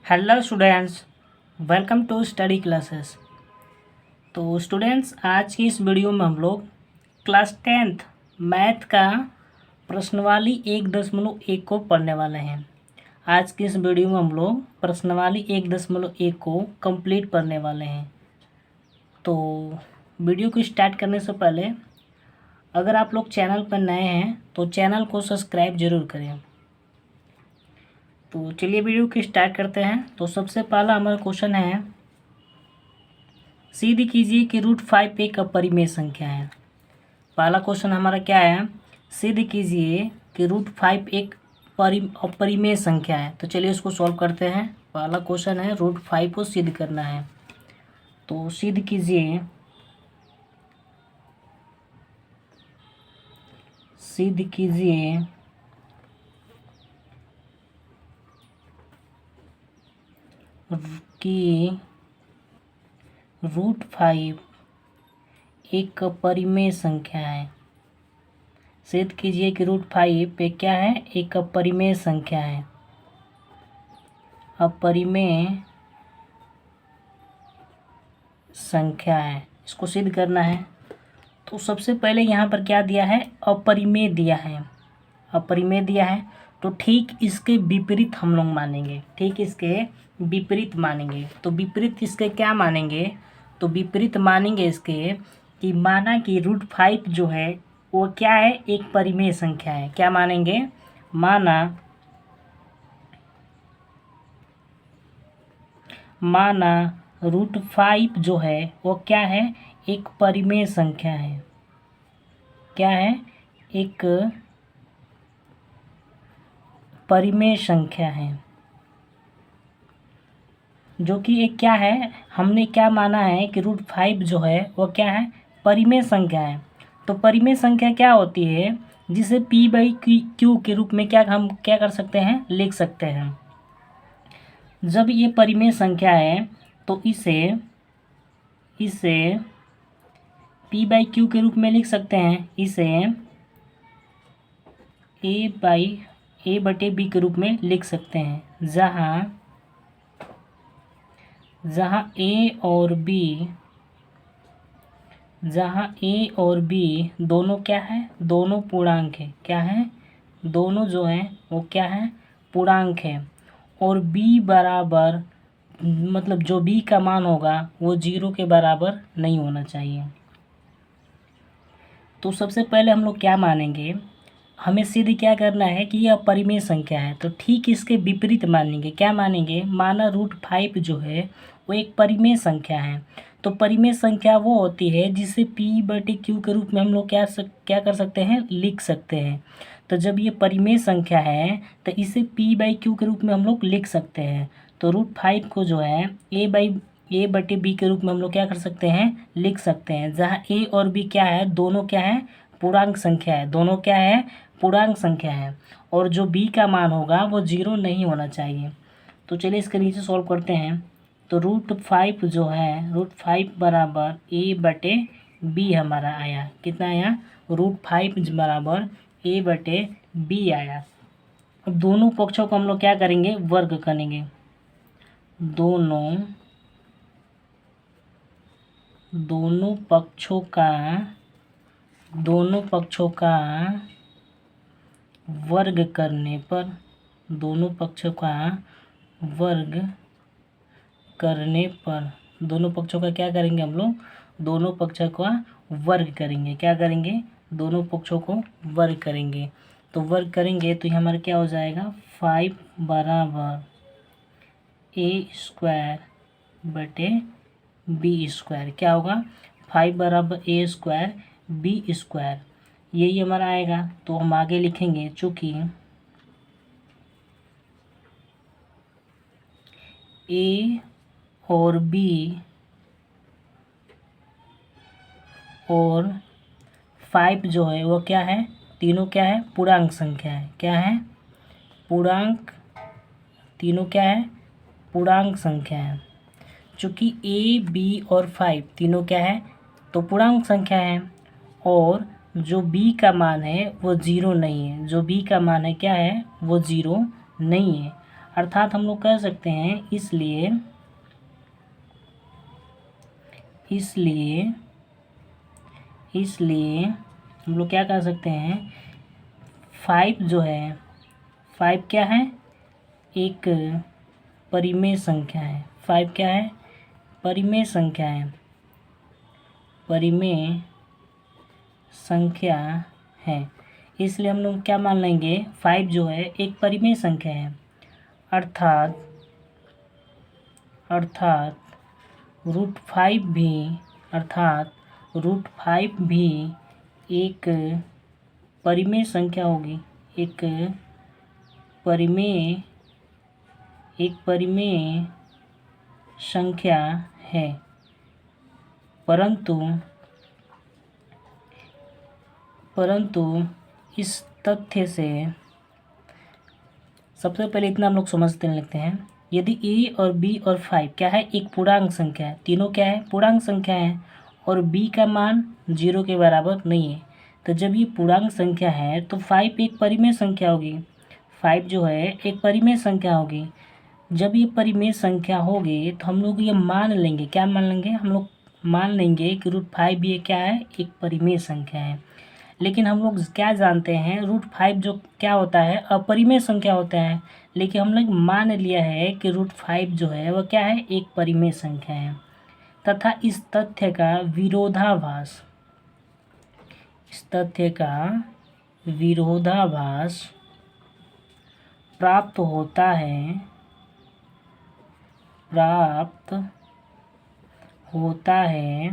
Hello students, welcome to study classes. तो students, आज की इस वीडियो में हम लोग क्लास 10th मैथ का प्रश्नवाली 1.1 को पढ़ने वाले हैं। आज की इस वीडियो में हम लोग प्रश्नवाली 1.1 को कंप्लीट पढ़ने वाले हैं। तो वीडियो को स्टार्ट करने से पहले अगर आप लोग चैनल पर नए हैं तो चैनल को सब्सक्राइब जरूर करें। तो चलिए वीडियो को स्टार्ट करते हैं। तो सबसे पहला हमारा क्वेश्चन है, सिद्ध कीजिए कि √5 एक अपरिमेय संख्या है। पहला क्वेश्चन हमारा क्या है, सिद्ध कीजिए कि √5 एक अपरिमेय संख्या है। तो चलिए इसको सॉल्व करते हैं। पहला क्वेश्चन है √5 को सिद्ध करना है। तो सिद्ध कीजिए कि √5 एक अपरिमेय संख्या है। सिद्ध कीजिए कि √5 पे क्या है, एक अपरिमेय संख्या है। अपरिमेय संख्या है, इसको सिद्ध करना है। तो सबसे पहले यहाँ पर क्या दिया है, अपरिमेय दिया है। अपरिमेय दिया है तो ठीक इसके विपरीत हम लोग मानेंगे। ठीक इसके विपरीत मानेंगे। तो विपरीत इसके क्या मानेंगे, तो विपरीत मानेंगे इसके कि माना कि √5 जो है वो क्या है, एक परिमेय संख्या है। क्या मानेंगे, माना √5 जो है वो क्या है, एक परिमेय संख्या है। क्या है, एक परिमेय संख्या है, जो कि एक क्या है, हमने क्या माना है कि √5 जो है वो क्या है, परिमेय संख्या है। तो परिमेय संख्या क्या होती है, जिसे p/q के रूप में क्या हम क्या कर सकते हैं, लिख सकते हैं। जब ये परिमेय संख्या है तो इसे p/q के रूप में लिख सकते हैं। इसे a/b के रूप में लिख सकते हैं, जहाँ a और b दोनों क्या है, दोनों पूर्णांक है। क्या है, दोनों जो है वो क्या है, पूर्णांक है। और b बराबर, मतलब जो b का मान होगा वो 0 के बराबर नहीं होना चाहिए। तो सबसे पहले हम लोग क्या मानेंगे, हमें सिद्ध क्या करना है कि यह अपरिमेय संख्या है। तो ठीक इसके विपरीत मानेंगे। क्या मानेंगे, माना √5 जो है वो एक परिमेय संख्या है। तो परिमेय संख्या वो होती है जिसे p/q के रूप में हम लोग क्या कर सकते हैं, लिख सकते हैं। तो जब ये परिमेय संख्या है तो इसे p/q के रूप में हम लोग लिख सकते हैं। तो √5 को जो है a/b के रूप में हम लोग क्या कर सकते हैं, लिख सकते हैं। जहाँ a और b क्या है, दोनों क्या है, पूर्णांक संख्या है। दोनों क्या है, पूर्णांक संख्या है। और जो b का मान होगा वो 0 नहीं होना चाहिए। तो चलिए इसके नीचे सॉल्व करते हैं। तो √5 जो है, √5 बराबर a/b हमारा आया। कितना आया, √5 बराबर a/b आया। अब दोनों पक्षों को हम लोग क्या करेंगे, वर्ग करेंगे। दोनों पक्षों का वर्ग करने पर, दोनों पक्षों का वर्ग करने पर, दोनों पक्षों का क्या करेंगे हम लोग, दोनों पक्षों का वर्ग करेंगे। क्या करेंगे, दोनों पक्षों को वर्ग करेंगे। तो वर्ग करेंगे तो हमारा क्या हो जाएगा, 5 बराबर a²/b²। क्या होगा, 5 बराबर a²b², यही हमारा आएगा। तो हम आगे लिखेंगे, चूँकि a और b और 5 जो है वो क्या है, तीनों क्या है, पूर्णांक संख्या है। क्या है, पूर्णांक, तीनों क्या है, पूर्णांक संख्या है। चूँकि a, b और 5 तीनों क्या है, तो पूर्णांक संख्या है। और जो b का मान है वो 0 नहीं है। जो b का मान है क्या है, वो 0 नहीं है। अर्थात हम लोग कह सकते हैं इसलिए हम लोग क्या कह सकते हैं, 5 जो है, 5 क्या है, एक परिमेय संख्या है। 5 क्या है, परिमेय संख्या है, परिमेय संख्या है। इसलिए हम लोग क्या मान लेंगे, 5 जो है एक परिमेय संख्या है। अर्थात रूट 5 भी एक परिमेय संख्या होगी, एक परिमेय संख्या है। परंतु इस तथ्य से सबसे पहले इतना हम लोग समझते लगते हैं, यदि a और b और 5 क्या है, एक पूर्णांक संख्या है, तीनों क्या है, पूर्णांक संख्या है, और b का मान 0 के बराबर नहीं है, तो जब ये पूर्णांक संख्या है तो 5 एक परिमेय संख्या होगी। 5 जो है एक परिमेय संख्या होगी। जब ये परिमेय संख्या होगी तो हम लोग ये मान लेंगे, क्या मान लेंगे, हम लोग मान लेंगे कि रूट 5 ये क्या है, एक परिमेय संख्या है। लेकिन हम लोग क्या जानते हैं, रूट 5 जो क्या होता है, अपरिमेय संख्या होता है। लेकिन हम लोग मान लिया है कि रूट 5 जो है वह क्या है, एक परिमेय संख्या है, तथा इस तथ्य का विरोधाभास प्राप्त होता है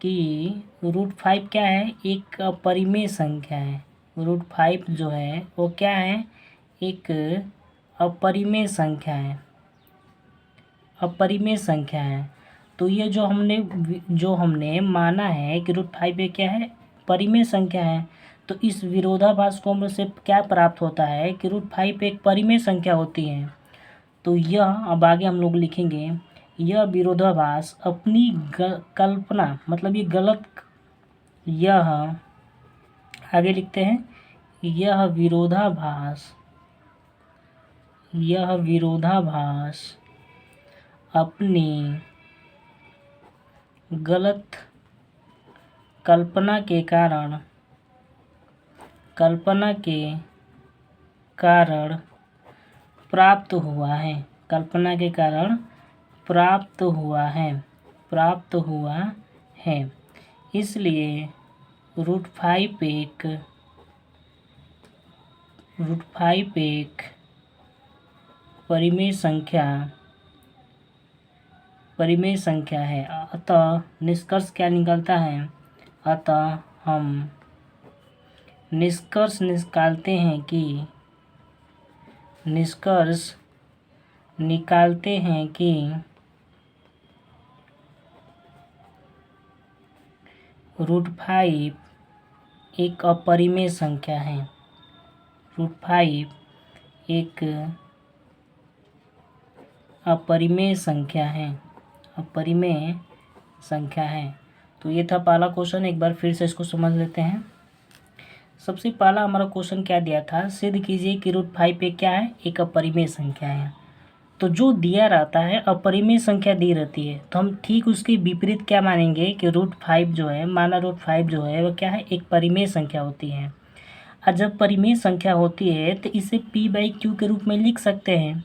कि रूट 5 क्या है, एक अपरिमेय संख्या है। रूट 5 जो है वो क्या है, एक अपरिमेय संख्या है। तो ये जो हमने माना है कि रूट 5 ये क्या है, परिमेय संख्या है, तो इस विरोधाभास को हम से क्या प्राप्त होता है कि रूट 5 एक परिमेय संख्या होती है। तो यह अब आगे हम लोग लिखेंगे, यह विरोधाभास अपनी कल्पना, मतलब ये गलत, यह आगे लिखते हैं, यह विरोधाभास अपनी गलत कल्पना के कारण प्राप्त हुआ है। इसलिए रूट 5 एक परिमेय संख्या है। अतः निष्कर्ष क्या निकलता है, अतः हम निष्कर्ष निकालते हैं कि रूट 5 एक अपरिमेय संख्या है। रूट 5 एक अपरिमेय संख्या है। तो ये था पहला क्वेश्चन। एक बार फिर से इसको समझ लेते हैं। सबसे पहला हमारा क्वेश्चन क्या दिया था, सिद्ध कीजिए कि रूट 5 एक क्या है, एक अपरिमेय संख्या है। तो जो दिया रहता है अपरिमेय संख्या दी रहती है, तो हम ठीक उसके विपरीत क्या मानेंगे कि रूट 5 जो है, माना रूट 5 जो है वह क्या है, एक परिमेय संख्या होती है। और जब परिमेय संख्या होती है तो इसे p/q के रूप में लिख सकते हैं।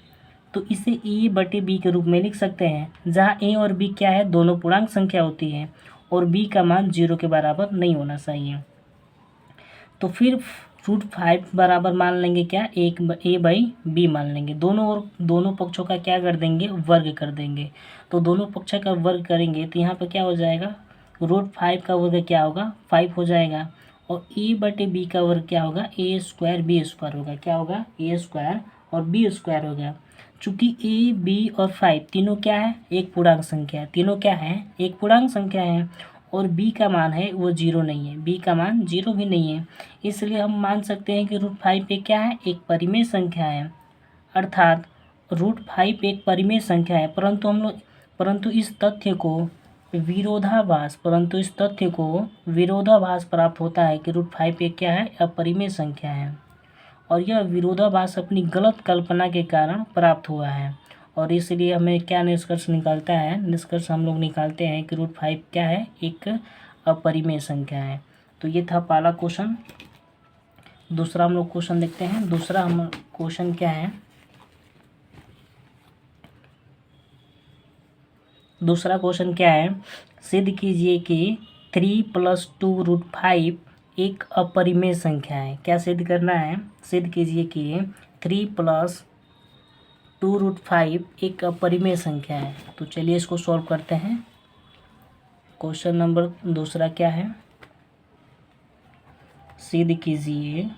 तो इसे a/b के रूप में लिख सकते हैं, जहाँ a और b क्या है, दोनो/, पूर्णांक संख्या होती है, और b का मान 0 के बराबर नहीं होना चाहिए। तो फिर रूट 5 बराबर मान लेंगे क्या, a/b मान लेंगे। दोनों पक्षों का क्या कर देंगे, वर्ग कर देंगे। तो दोनों पक्षों का वर्ग करेंगे तो यहाँ पर क्या हो जाएगा, रूट 5 का वर्ग क्या होगा, 5 हो जाएगा, और a/b का वर्ग क्या होगा, a² b² होगा। क्या होगा, a² और b² होगा। चूँकि a, b और 5 तीनों क्या है, एक पूर्णांक संख्या है। तीनों क्या है, एक पूर्णांक संख्या है, और b का मान है वो 0 नहीं है, b का मान 0 भी नहीं है। इसलिए हम मान सकते हैं कि रूट 5 एक क्या है, एक परिमेय संख्या है। अर्थात रूट 5 एक परिमेय संख्या है, परंतु इस तथ्य को विरोधाभास प्राप्त होता है कि रूट 5 एक क्या है, अपरिमेय संख्या है। और यह विरोधाभास अपनी गलत कल्पना के कारण प्राप्त हुआ है। और इसलिए हमें क्या निष्कर्ष निकालता है, निष्कर्ष हम लोग निकालते हैं कि √5 क्या है, एक अपरिमेय संख्या है। तो ये था पहला क्वेश्चन। दूसरा हम लोग क्वेश्चन देखते हैं। दूसरा हम क्वेश्चन क्या है, दूसरा क्वेश्चन क्या है, सिद्ध कीजिए कि 3 + 2√5 एक अपरिमेय संख्या है। क्या सिद्ध करना है, सिद्ध कीजिए कि 3 + 2√5 एक अपरिमेय संख्या है। तो चलिए इसको सॉल्व करते हैं। क्वेश्चन नंबर दूसरा क्या है, सिद्ध कीजिए,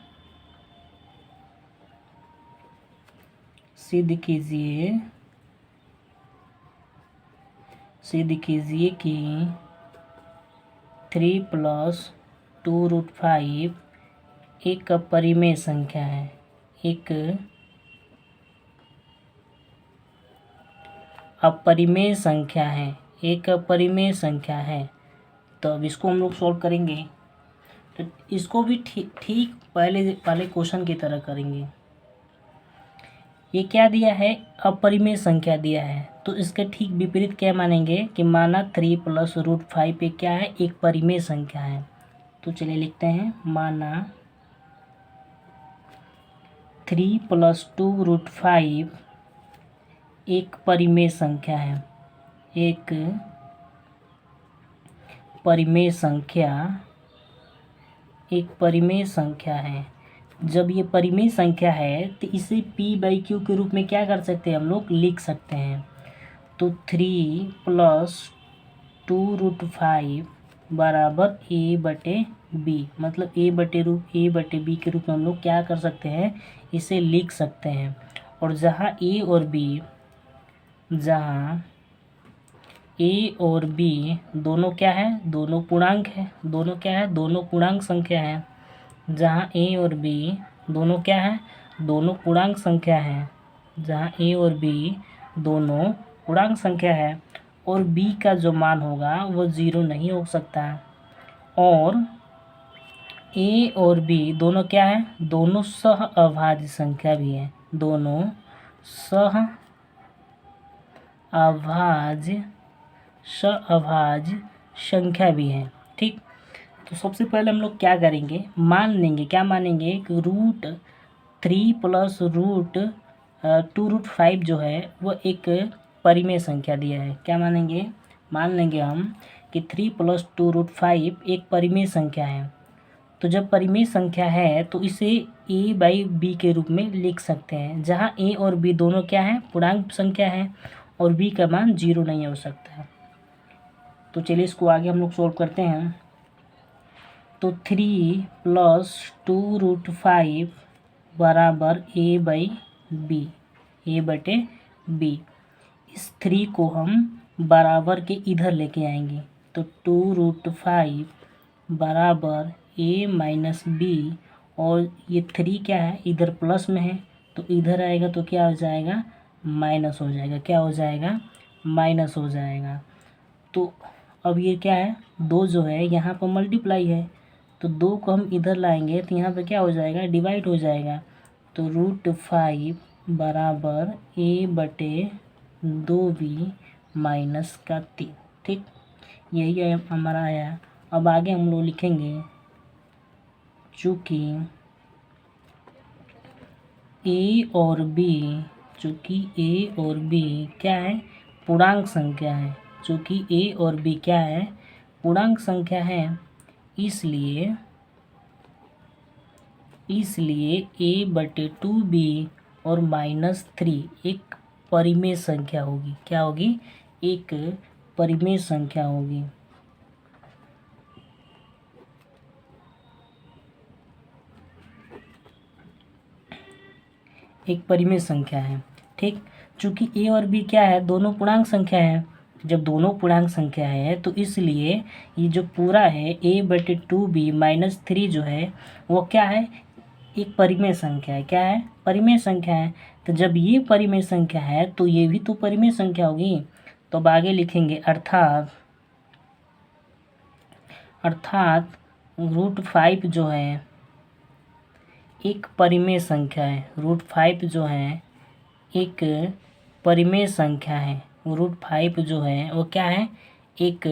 सिद्ध कीजिए, सिद्ध कीजिए कि 3 + 2√5 एक अपरिमेय संख्या है, एक अपरिमेय संख्या है, एक अपरिमेय संख्या है। तो अब इसको हम लोग सॉल्व करेंगे। तो इसको भी ठीक पहले क्वेश्चन की तरह करेंगे। ये क्या दिया है, अपरिमेय संख्या दिया है, तो इसके ठीक विपरीत क्या मानेंगे कि माना 3 + √5 एक क्या है, एक परिमेय संख्या है। तो चलिए लिखते हैं, माना 3 + 2√5 एक परिमेय संख्या है, एक परिमेय संख्या, एक परिमेय संख्या है। जब ये परिमेय संख्या है तो इसे p/q के रूप में क्या कर सकते हैं, हम लोग लिख सकते हैं। तो 3 + 2√5 बराबर a/b, मतलब a/b के रूप में हम लोग क्या कर सकते हैं, इसे लिख सकते हैं। और जहाँ a और b दोनों क्या है, दोनों पूर्णांक है, दोनों क्या है, दोनों पूर्णांक संख्या है। जहाँ a और b दोनों क्या है, दोनों पूर्णांक संख्या है, जहाँ a और b दोनों पूर्णांक संख्या है, और b का जो मान होगा वो 0 नहीं हो सकता। और a और b दोनों क्या है, दोनों सह अभाज्य संख्या भी है, दोनों सह अभाज्य संख्या भी है। ठीक, तो सबसे पहले हम लोग क्या करेंगे, मान लेंगे, क्या मानेंगे कि √3 + √2√5 जो है वो एक परिमेय संख्या दिया है। क्या मानेंगे, मान लेंगे हम कि 3 + 2√5 एक परिमेय संख्या है। तो जब परिमेय संख्या है तो इसे a/b के रूप में लिख सकते हैं, जहाँ a और b दोनों क्या है, पूर्णांक संख्या है, और b का मान 0 नहीं हो सकता है। तो चलिए इसको आगे हम लोग सॉल्व करते हैं। तो 3 + 2√5 बराबर a/b, a/b। इस 3 को हम बराबर के इधर लेके आएंगे। तो 2√5 बराबर a - b, और ये 3 क्या है, इधर प्लस में है, तो इधर आएगा तो क्या हो जाएगा, माइनस हो जाएगा। क्या हो जाएगा, माइनस हो जाएगा। तो अब ये क्या है, 2 जो है यहाँ पर मल्टीप्लाई है, तो 2 को हम इधर लाएंगे तो यहाँ पे क्या हो जाएगा, डिवाइड हो जाएगा। तो √5 बराबर a/2b - 3। ठीक, यही है हमारा आया। अब आगे हम लोग लिखेंगे, चूँकि a और b क्या है, पूर्णांक संख्या है, चूँकि a और b क्या है, पूर्णांक संख्या है, इसलिए a/2b और -3 एक परिमेय संख्या होगी। क्या होगी, एक परिमेय संख्या होगी। एक परिमेय संख्या है। ठीक, चूँकि a और b क्या है, दोनों पूर्णांक संख्या है। जब दोनों पूर्णांक संख्या है तो इसलिए ये जो पूरा है a/2b - 3 जो है वो क्या है, एक परिमेय संख्या है। क्या है, परिमेय संख्या है। तो जब ये परिमेय संख्या है तो ये भी तो परिमेय संख्या होगी। तो अब आगे लिखेंगे, अर्थात √5 जो है एक परिमेय संख्या है। √5 जो है एक परिमेय संख्या है। √5 जो है वो क्या है, एक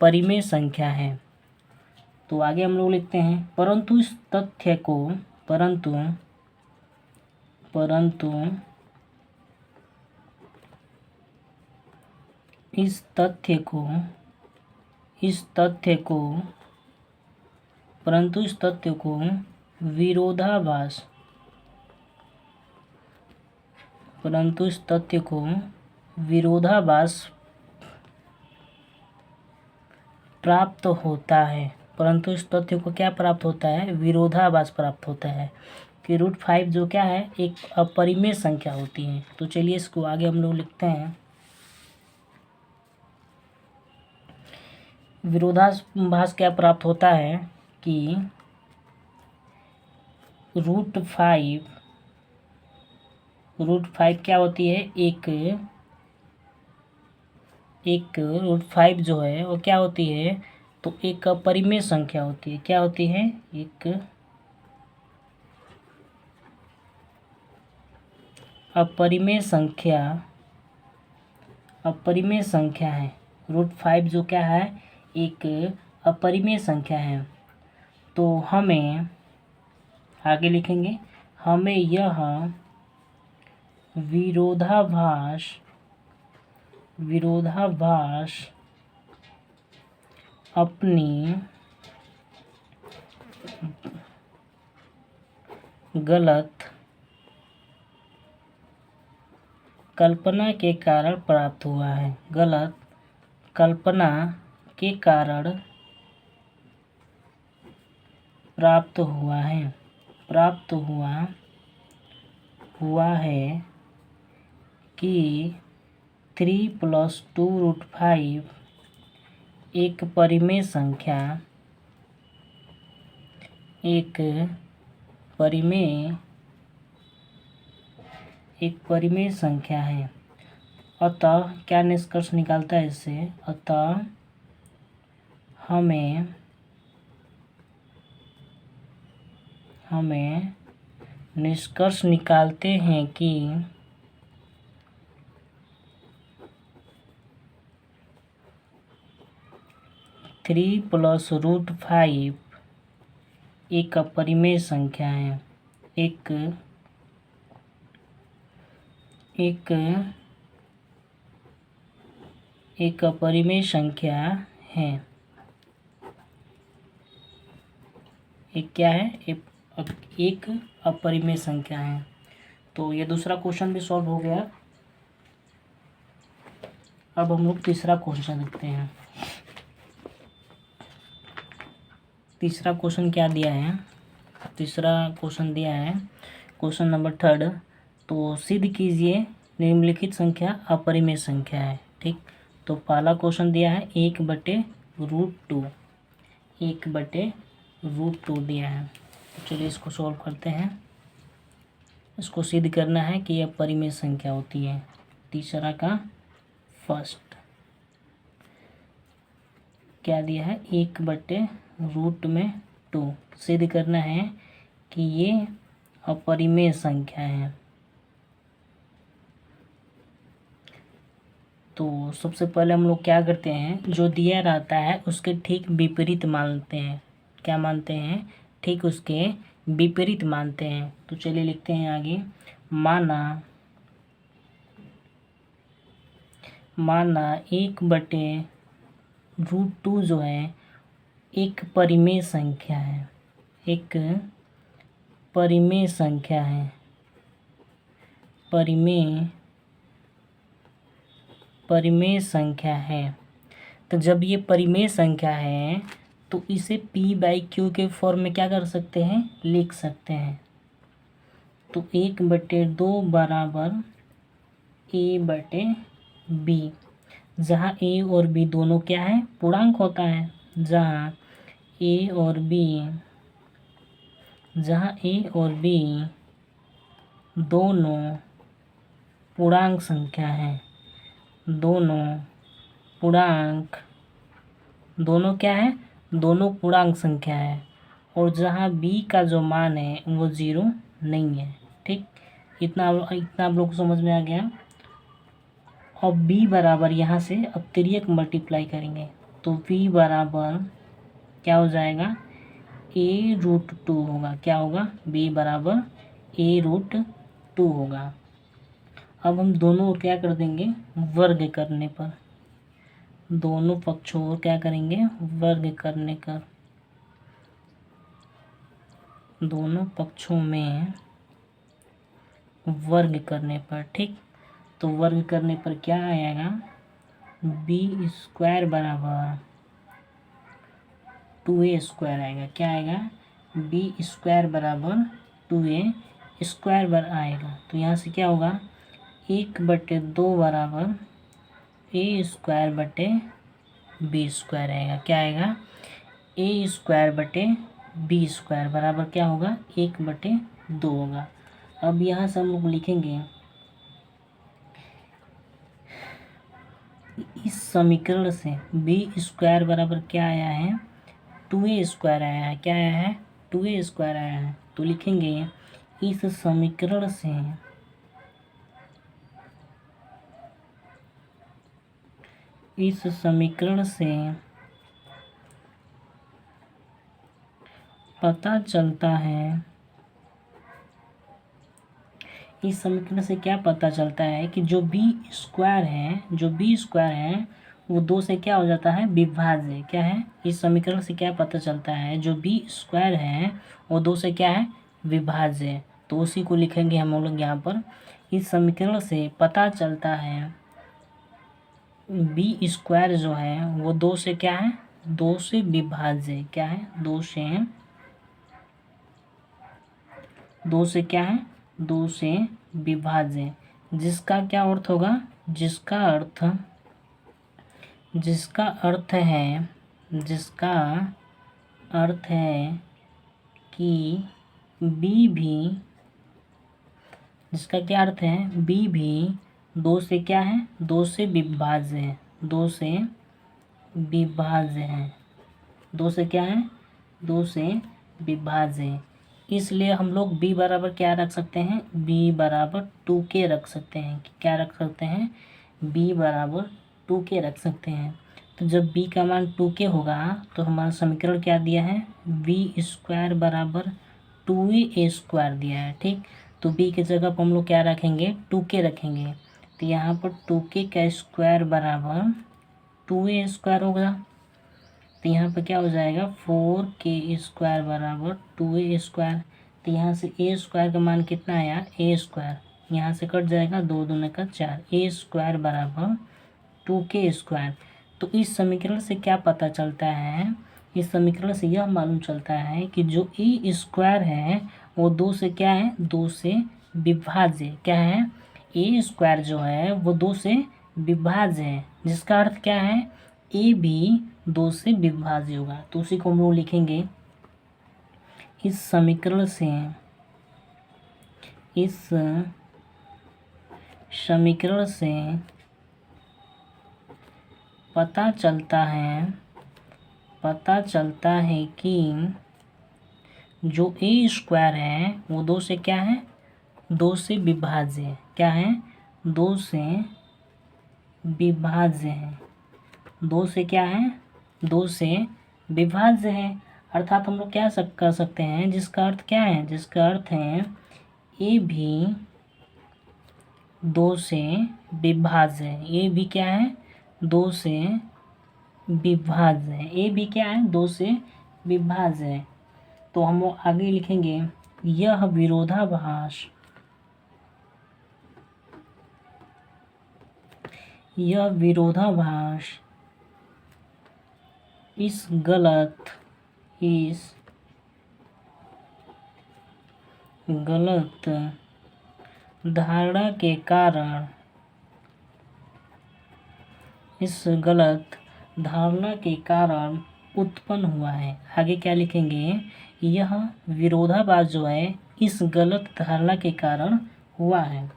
परिमेय संख्या है। तो आगे हम लोग लिखते हैं, परंतु इस तथ्य को परंतु इस तथ्य को विरोधाभास प्राप्त होता है। परंतु इस तथ्य को क्या प्राप्त होता है, विरोधाभास प्राप्त होता है कि √5 जो क्या है, एक अपरिमेय संख्या होती है। तो चलिए इसको आगे हम लोग लिखते हैं। विरोधाभास क्या प्राप्त होता है कि √5 क्या होती है, एक √5 जो है वो क्या होती है, तो एक अपरिमेय संख्या होती है। क्या होती है, एक अपरिमेय संख्या है। √5 जो क्या है, एक अपरिमेय संख्या है। तो हमें आगे लिखेंगे, हमें यह विरोधाभास अपनी गलत कल्पना के कारण प्राप्त हुआ है। गलत कल्पना के कारण प्राप्त हुआ है कि 3 + 2 √5 एक परिमेय संख्या है। अतः क्या निष्कर्ष निकालता है इससे, अतः हमें निष्कर्ष निकालते हैं कि 3 + √5 एक अपरिमेय संख्या है। एक अपरिमेय संख्या है। एक क्या है, एक अपरिमेय संख्या है। तो ये दूसरा क्वेश्चन भी सॉल्व हो गया। अब हम लोग तीसरा क्वेश्चन देखते हैं। तीसरा क्वेश्चन क्या दिया है, तीसरा क्वेश्चन दिया है क्वेश्चन नंबर 3। तो सिद्ध कीजिए निम्नलिखित संख्या अपरिमेय संख्या है। ठीक, तो पहला क्वेश्चन दिया है 1/√2 दिया है। तो चलिए इसको सॉल्व करते हैं। इसको सिद्ध करना है कि यह परिमेय संख्या होती है। तीसरा का फर्स्ट क्या दिया है, 1/√2 सिद्ध करना है कि ये अपरिमेय संख्या है। तो सबसे पहले हम लोग क्या करते हैं, जो दिया रहता है उसके ठीक विपरीत मानते हैं। क्या मानते हैं, ठीक उसके विपरीत मानते हैं। तो चलिए लिखते हैं आगे, माना 1/√2 जो है एक परिमेय संख्या है। एक परिमेय संख्या है। परिमेय संख्या है। तो जब ये परिमेय संख्या है तो इसे p/q के फॉर्म में क्या कर सकते हैं, लिख सकते हैं। तो 1/2 बराबर a/b, जहाँ a और b दोनों क्या है, पूर्णांक होता है। जहाँ a और b दोनों पूर्णांक संख्या है। दोनों क्या है, दोनों पूर्णांक संख्या है। और जहाँ बी का जो मान है वो 0 नहीं है। ठीक, इतना इतना आप लोग को समझ में आ गया। अब b बराबर यहाँ से अब तिर्यक मल्टीप्लाई करेंगे तो v बराबर क्या हो जाएगा, a√2 होगा। क्या होगा, b बराबर a√2 होगा। अब हम दोनों क्या कर देंगे, वर्ग करने पर, दोनों पक्षों को क्या करेंगे, वर्ग करने कर, दोनों पक्षों में वर्ग करने पर। ठीक, तो वर्ग करने पर क्या आएगा, b² बराबर 2a² आएगा। क्या आएगा, b² बराबर 2a² बर आएगा। तो यहाँ से क्या होगा, 1/2 बराबर a² बटे b² आएगा। क्या आएगा, a² बटे b² बराबर क्या होगा, 1/2 होगा। अब यहाँ से हम लोग लिखेंगे इस समीकरण से b² बराबर क्या आया है, 2a² आया है। क्या आया है, 2a² आया है। तो लिखेंगे इस समीकरण से पता चलता है, इस समीकरण से क्या पता चलता है कि जो b² है वो 2 से क्या हो जाता है, विभाज्य। क्या है, इस समीकरण से क्या पता चलता है, जो b² है वो 2 से क्या है, विभाज्य। तो उसी को लिखेंगे हम लोग यहाँ पर, इस समीकरण से पता चलता है b² जो है वो 2 से क्या है, 2 से विभाज्य। क्या है, 2 से क्या है, 2 से विभाज्य। जिसका क्या अर्थ होगा, जिसका अर्थ है कि b भी, जिसका क्या अर्थ है, b भी 2 से क्या है, 2 से विभाज्य है। 2 से विभाज्य है, 2 से क्या है, 2 से विभाज्य है। इसलिए हम लोग b बराबर क्या रख सकते हैं, b बराबर 2k रख सकते हैं। क्या रख सकते हैं, b बराबर 2k रख सकते हैं। तो जब b का मान 2k होगा तो हमारा समीकरण क्या दिया है, b² बराबर 2a² दिया है। ठीक, तो b की जगह पर हम लोग क्या रखेंगे, 2k रखेंगे। तो यहाँ पर 2k का स्क्वायर बराबर 2a² होगा। तो यहाँ पे क्या हो जाएगा, 4k² बराबर 2a²। तो यहाँ से a² का मान कितना आया, a², यहाँ से कट जाएगा, 2 दूने का 4, a² बराबर 2k²। तो इस समीकरण से क्या पता चलता है, इस समीकरण से यह मालूम चलता है कि जो a² है वो 2 से क्या है, 2 से विभाज्य। क्या है, a² जो है वो 2 से विभाज्य है, जिसका अर्थ क्या है, a भी 2 से विभाज्य होगा। तो उसी को हम लोग लिखेंगे, इस समीकरण से पता चलता है कि जो a² है वो 2 से क्या है, 2 से विभाज्य है। क्या है, 2 से विभाज्य है, 2 से क्या है, 2 से विभाज्य है। अर्थात हम लोग क्या कर सकते हैं, जिसका अर्थ क्या है, जिसका अर्थ है a भी 2 से विभाज्य है। a भी क्या है, 2 से विभाज्य है। a भी क्या है, 2 से विभाज्य है। तो हम लोग आगे लिखेंगे, यह विरोधाभास इस गलत धारणा के कारण, इस गलत धारणा के कारण उत्पन्न हुआ है। आगे क्या लिखेंगे, यह विरोधाभास जो है इस गलत धारणा के कारण हुआ है,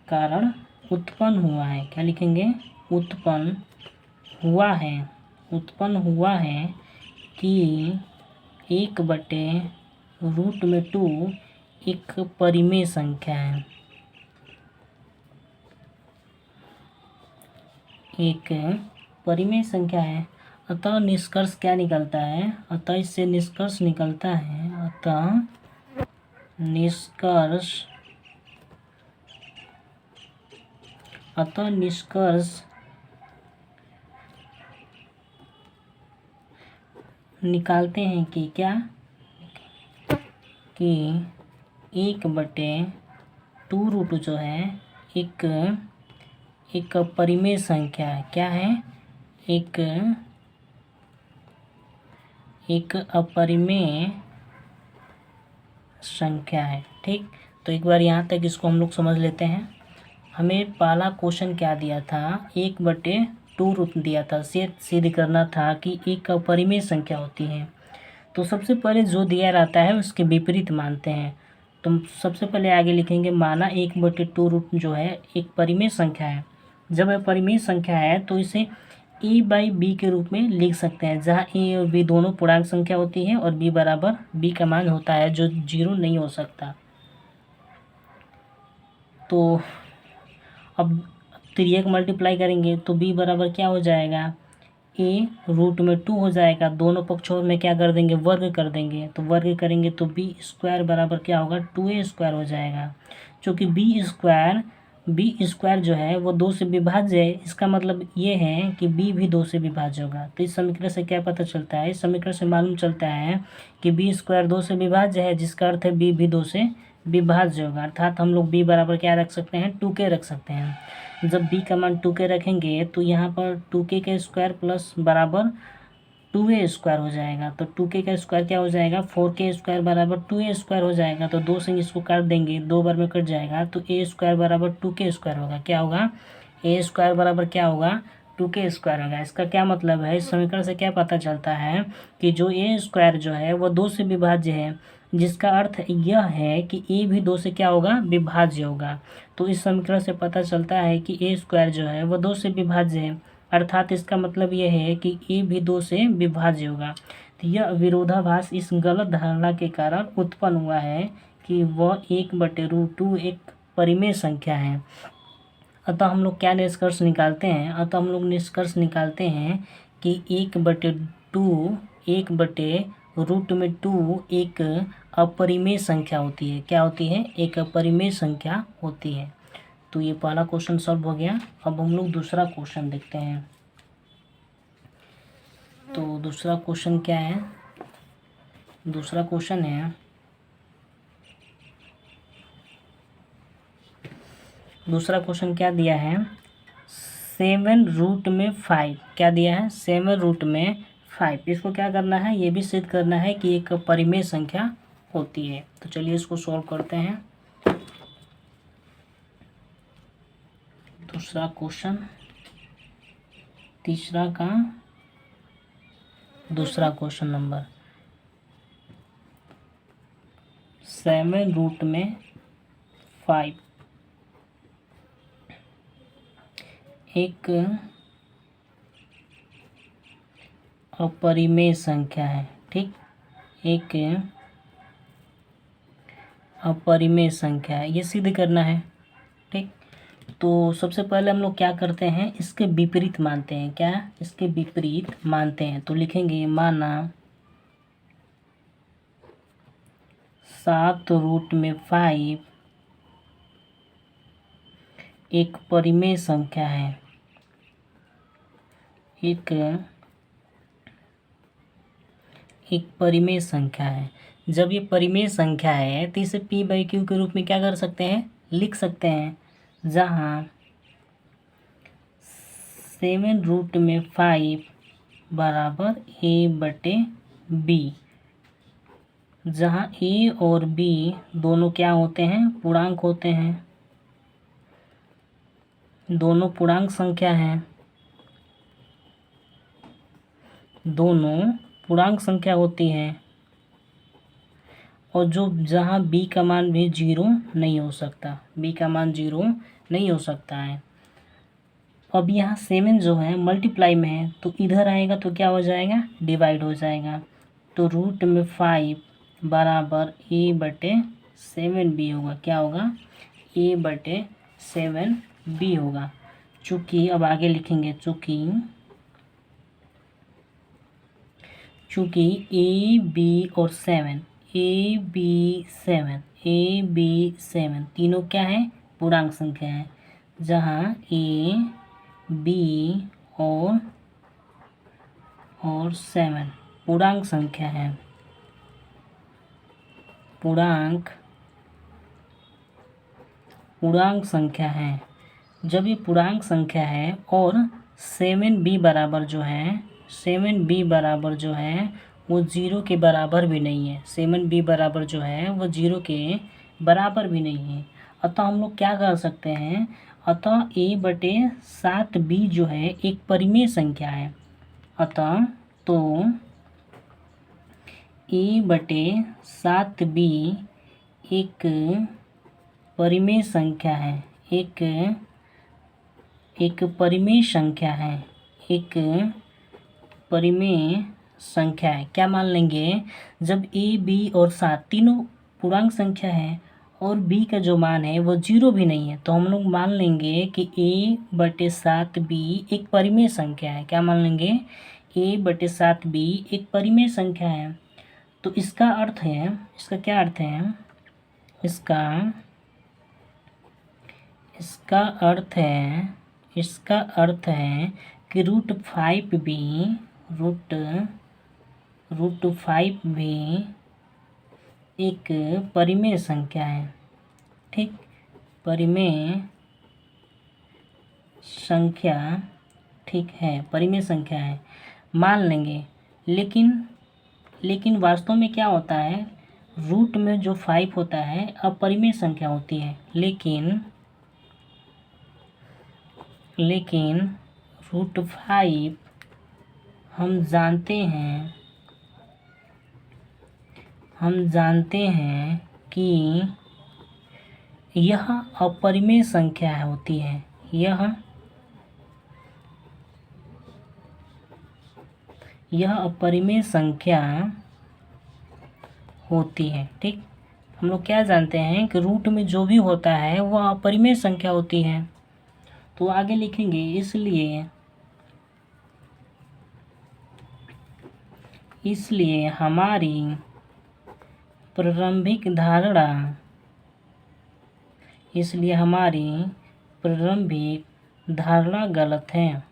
कारण उत्पन्न हुआ है। क्या लिखेंगे, उत्पन्न हुआ है कि 1/√2 एक परिमेय संख्या है, एक परिमेय संख्या है। अतः निष्कर्ष क्या निकलता है? अतः इससे निष्कर्ष निकलता है, अतः निष्कर्ष निकालते हैं कि क्या, कि 1/√2 जो है एक परिमेय संख्या है। क्या है? एक अपरिमेय संख्या है। ठीक, तो एक बार यहाँ तक इसको हम लोग समझ लेते हैं। हमें पहला क्वेश्चन क्या दिया था? 1/√2 दिया था, सिद्ध करना था कि एक अपरिमेय संख्या होती है। तो सबसे पहले जो दिया रहता है उसके विपरीत मानते हैं। तो सबसे पहले आगे लिखेंगे, माना 1/√2 जो है एक परिमेय संख्या है। जब यह परिमेय संख्या है तो इसे a/b के रूप में लिख सकते हैं, जहाँ a और b दोनों पूर्णांक संख्या होती है और b बराबर b का मान होता है जो 0 नहीं हो सकता। तो अब तिर्यक मल्टीप्लाई करेंगे तो b बराबर क्या हो जाएगा? a√2 हो जाएगा। दोनों पक्षों में क्या कर देंगे? वर्ग कर देंगे। तो वर्ग करेंगे तो b² बराबर क्या होगा? 2a² हो जाएगा। चूँकि b² जो है वो 2 से विभाज्य है, इसका मतलब ये है कि b भी 2 से विभाज्य होगा। तो इस समीकरण से क्या पता चलता है? इस समीकरण से मालूम चलता है कि b² 2 से विभाज्य है, जिसका अर्थ है b भी 2 से विभाज्य होगा। अर्थात हम लोग b बराबर क्या रख सकते हैं? 2k रख सकते हैं। जब b का मान 2k रखेंगे तो यहाँ पर 2k का स्क्वायर प्लस बराबर 2a² हो जाएगा। तो 2k का स्क्वायर क्या हो जाएगा? 4k² बराबर 2a² हो जाएगा। तो 2 से इसको काट देंगे, 2 बार में कट जाएगा, तो a² बराबर 2k² होगा। क्या होगा? a² बराबर क्या होगा? 2k² होगा। इसका क्या मतलब है? इस समीकरण से क्या पता चलता है कि जो a² जो है वो 2 से विभाज्य है, जिसका अर्थ यह है कि a भी 2 से क्या होगा? विभाज्य होगा। तो इस समीकरण से पता चलता है कि a² जो है वो 2 से विभाज्य है, अर्थात इसका मतलब यह है कि a भी 2 से विभाज्य होगा। तो यह विरोधाभास इस गलत धारणा के कारण उत्पन्न हुआ है कि वह 1/√2 एक परिमेय संख्या है। अतः हम लोग क्या निष्कर्ष निकालते हैं? अतः हम लोग निष्कर्ष निकालते हैं कि 1/√2 एक अपरिमेय संख्या होती है। क्या होती है? एक अपरिमेय संख्या होती है। तो ये पहला क्वेश्चन सॉल्व हो गया। अब हम लोग दूसरा क्वेश्चन देखते हैं। तो दूसरा क्वेश्चन क्या है? दूसरा क्वेश्चन है, दूसरा क्वेश्चन क्या दिया है? 7√5 क्या दिया है? 7√5। इसको क्या करना है? ये भी सिद्ध करना है कि एक परिमेय संख्या होती है। तो चलिए इसको सॉल्व करते हैं। दूसरा क्वेश्चन, तीसरा का दूसरा क्वेश्चन नंबर 7√5 एक अपरिमेय संख्या है। ठीक, एक अपरिमेय संख्या है, ये सिद्ध करना है। ठीक, तो सबसे पहले हम लोग क्या करते हैं? इसके विपरीत मानते हैं। क्या? इसके विपरीत मानते हैं। तो लिखेंगे, माना 7√5 एक परिमेय संख्या है, एक परिमेय संख्या है। जब ये परिमेय संख्या है तो इसे p/q के रूप में क्या कर सकते हैं? लिख सकते हैं, जहाँ 7√5 बराबर a/b, जहाँ a और b दोनों क्या होते हैं? पूर्णांक होते हैं, दोनों पूर्णांक संख्या हैं, दोनों पूर्णांक संख्या होती है, और जो जहाँ b का मान भी 0 नहीं हो सकता, b का मान 0 नहीं हो सकता है। अब यहाँ 7 जो है मल्टीप्लाई में है, तो इधर आएगा तो क्या हो जाएगा? डिवाइड हो जाएगा। तो रूट में 5 बराबर a/7b होगा। क्या होगा? a/7b होगा। चूँकि अब आगे लिखेंगे, चूँकि a b और 7 a b 7 तीनों क्या है? पूर्णांक संख्या है, जहाँ a b और 7 पूर्णांक संख्या है। पूर्णांक संख्या है। जब ये पूर्णांक संख्या है और 7b बराबर जो है वो 0 के बराबर भी नहीं है। 7b बराबर जो है वो 0 के बराबर भी नहीं है। अतः हम लोग क्या कर सकते हैं? अतः a/7b जो है एक परिमेय संख्या है। अतः तो a/7b एक परिमेय संख्या है। एक परिमेय संख्या है। क्या मान लेंगे? जब a b और 7 तीनों पूर्णांक संख्या है और b का जो मान है वो 0 भी नहीं है, तो हम लोग मान लेंगे कि a/7b एक परिमेय संख्या है। क्या मान लेंगे? a/7b एक परिमेय संख्या है। तो इसका अर्थ है, इसका क्या अर्थ है? इसका अर्थ है कि √5b एक परिमेय संख्या है। ठीक, परिमेय संख्या, ठीक है, परिमेय संख्या है, मान लेंगे। लेकिन वास्तव में क्या होता है? रूट में जो 5 होता है अपरिमेय संख्या होती है। लेकिन √5 हम जानते हैं कि यह अपरिमेय संख्या होती है। यह अपरिमेय संख्या होती है। ठीक, हम लोग क्या जानते हैं कि रूट में जो भी होता है वह अपरिमेय संख्या होती है। तो आगे लिखेंगे, इसलिए हमारी प्रारंभिक धारणा गलत है।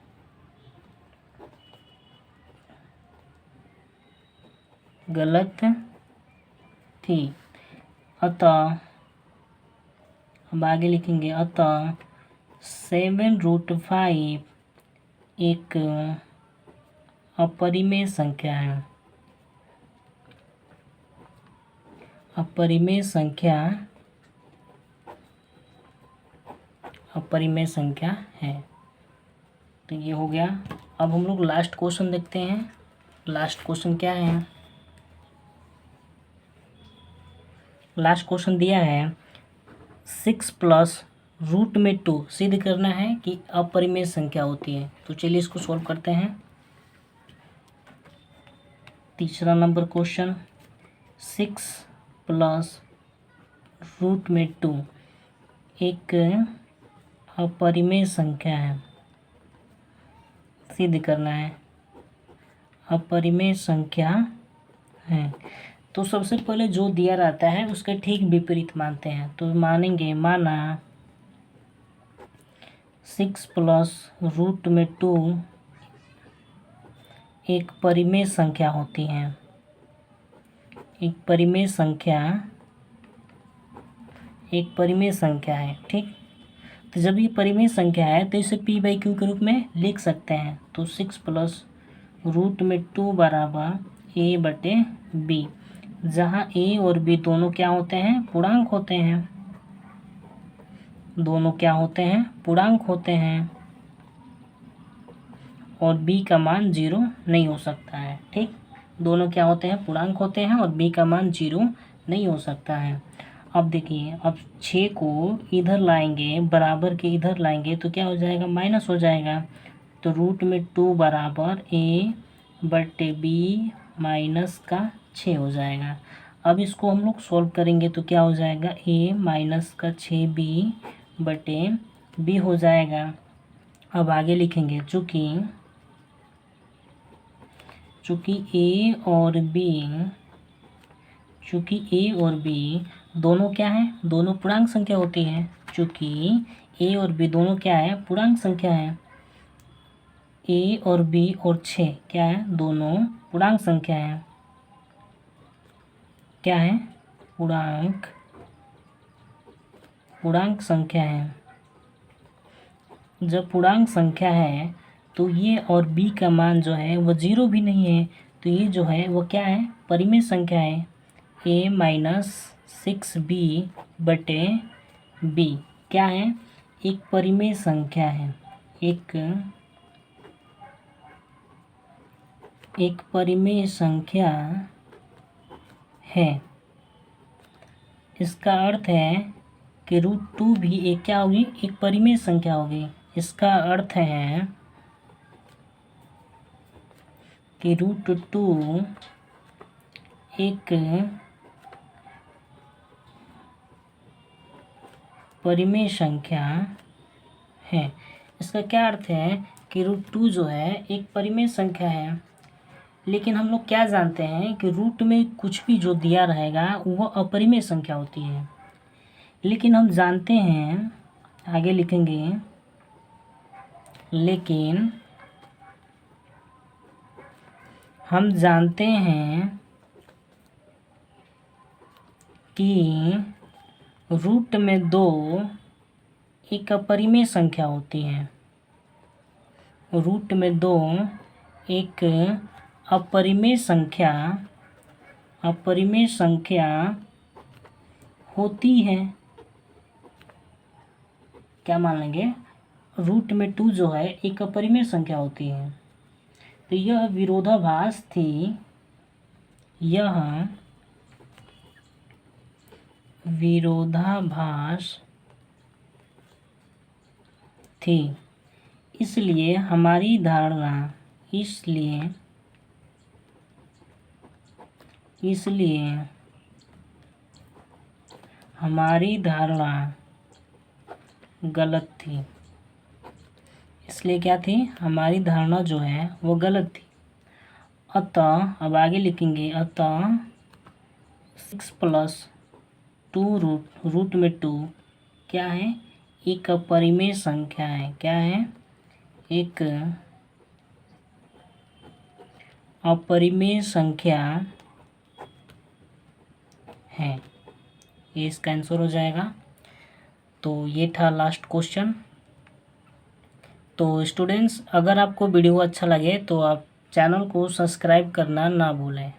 गलत थी। अतः अब आगे लिखेंगे, अतः 7√5 एक अपरिमेय संख्या है। अपरिमेय संख्या है। तो ये हो गया। अब हम लोग लास्ट क्वेश्चन देखते हैं। लास्ट क्वेश्चन क्या है? लास्ट क्वेश्चन दिया है 6 प्लस √2 सिद्ध करना है कि अपरिमेय संख्या होती है। तो चलिए इसको सॉल्व करते हैं। तीसरा नंबर क्वेश्चन, 6 प्लस √2 एक अपरिमेय संख्या है, सिद्ध करना है। अपरिमेय संख्या है। तो सबसे पहले जो दिया रहता है उसके ठीक विपरीत मानते हैं। तो माना 6 प्लस √2 एक परिमेय संख्या होती है। एक परिमेय संख्या है। ठीक, तो जब ये परिमेय संख्या है तो इसे p/q के रूप में लिख सकते हैं। तो 6 प्लस √2 बराबर a/b, जहाँ a और b दोनों क्या होते हैं? पूर्णांक होते हैं। दोनों क्या होते हैं? पूर्णांक होते हैं। और b का मान 0 नहीं हो सकता है। ठीक, दोनों क्या होते हैं? पूर्णांक होते हैं और b का मान 0 नहीं हो सकता है। अब देखिए, अब 6 को इधर लाएंगे, बराबर के इधर लाएंगे तो क्या हो जाएगा? माइनस हो जाएगा। तो √2 बराबर a/b माइनस का 6 हो जाएगा। अब इसको हम लोग सॉल्व करेंगे तो क्या हो जाएगा, a माइनस का 6b बटे b हो जाएगा। अब आगे लिखेंगे चूँकि a और b दोनों क्या हैं, दोनों पूर्णांक संख्या होती हैं। चूँकि a और b दोनों क्या है, पूर्णांक संख्या है। a और b और 6 क्या है, दोनों पूर्णांक संख्या है। क्या है, पूर्णांक संख्या है। जब पूर्णांक संख्या है तो ये और b का मान जो है वो 0 भी नहीं है, तो ये जो है वो क्या है, परिमेय संख्या है। a माइनस 6b बटे b क्या है, एक परिमेय संख्या है। एक परिमेय संख्या है। इसका अर्थ है कि √2 भी एक क्या होगी, एक परिमेय संख्या होगी। इसका अर्थ है कि √2 एक परिमेय संख्या है। इसका क्या अर्थ है कि √2 जो है एक परिमेय संख्या है। लेकिन हम लोग क्या जानते हैं कि रूट में कुछ भी जो दिया रहेगा वो अपरिमेय संख्या होती है। लेकिन हम जानते हैं, आगे लिखेंगे, लेकिन हम जानते हैं कि रूट में 2 एक अपरिमेय संख्या होती है। रूट में 2 एक अपरिमेय संख्या होती है। क्या मान लेंगे, रूट में 2 जो है एक अपरिमेय संख्या होती है। तो यह विरोधाभास थी, इसलिए हमारी धारणा गलत थी। इसलिए क्या थी, हमारी धारणा जो है वो गलत थी। अतः अब आगे लिखेंगे, अतः 6 + 2 रूट में 2 क्या है, एक अपरिमेय संख्या है। क्या है, एक अपरिमेय संख्या है। ये इसका आंसर हो जाएगा। तो ये था लास्ट क्वेश्चन। तो स्टूडेंट्स, अगर आपको वीडियो अच्छा लगे तो आप चैनल को सब्सक्राइब करना ना भूलें।